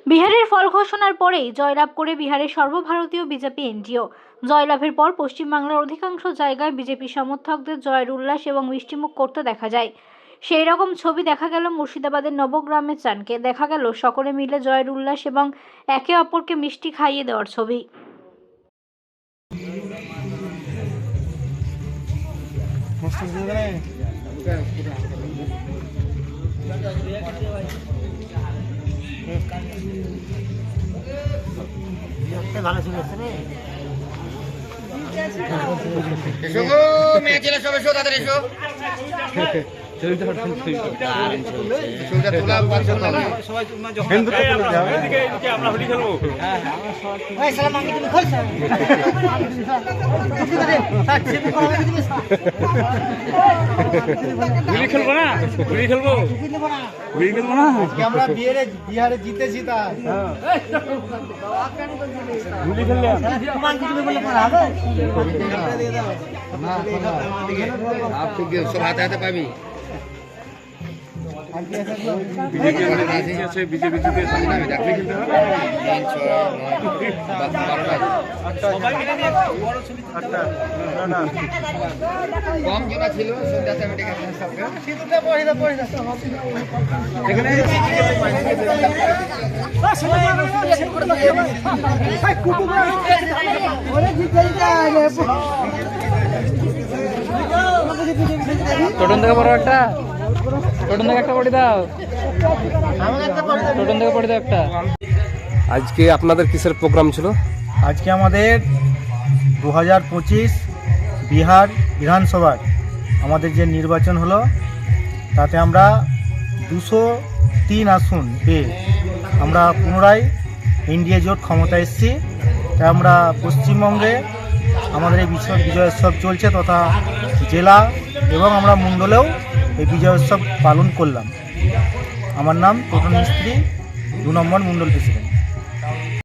বিহারের ফল ঘোষণার পরেই জয়লাভ করে বিহারের সর্বভারতীয় বিজেপি এনডিও। জয়লাভের পর পশ্চিমবাংলার অধিকাংশ জায়গায় বিজেপি সমর্থকদের জয়ের উল্লাস এবং মিষ্টিমুখ করতে দেখা যায়। সেই রকম ছবি দেখা গেল মুর্শিদাবাদের নবগ্রামের চানকে। দেখা গেল সকলে মিলে জয়ের উল্লাস এবং একে অপরকে মিষ্টি খাইয়ে দেওয়ার ছবি। ভালো ছিল রে। এসো গো মেয়ে ছেলে সব এসো, তাদের এসো। ছবিটা তোলা পারছো না সবাই, তোমরা যখন এদিকে আমরা হোলি খেলবো। ভাই সালাম আমি তুমি খোলছ হোলি খেলবো না, হোলি খেলবো, হোলি খেলবো না। আমরা বিহারে জিতেছি তা হোলি খেললাম তোমার কি তুমি বলে পড়া হবে না, আপনি কি সব হাতে হাতে পাবি? বিজেপি আছে, বিজেপি জিতে আমি ডাকলে খেলতে হবে। কম জনা ছিল সন্ধ্যাতে আমি ডেকে সবকে সিঁদুরটা পড়ে দাও এখানে টোটন থেকে বড় একটা, টোটন থেকে একটা পড়ে দাও, টোটন থেকে পড়ে দাও একটা। আজকে আপনাদের কিসের প্রোগ্রাম ছিল? আজকে আমাদের 2025 বিহার বিধানসভার আমাদের যে নির্বাচন হলো তাতে আমরা 203 আসন পেয়ে আমরা পুনরায় এনডিএ জোট ক্ষমতায় এসেছি। তাই আমরা পশ্চিমবঙ্গে আমাদের এই বিজয় উৎসব চলছে তথা জেলা এবং আমরা মণ্ডলেও এই বিজয় উৎসব পালন করলাম। আমার নাম টোটন মিস্ত্রি, 2 নম্বর মণ্ডল প্রেসিডেন্ট।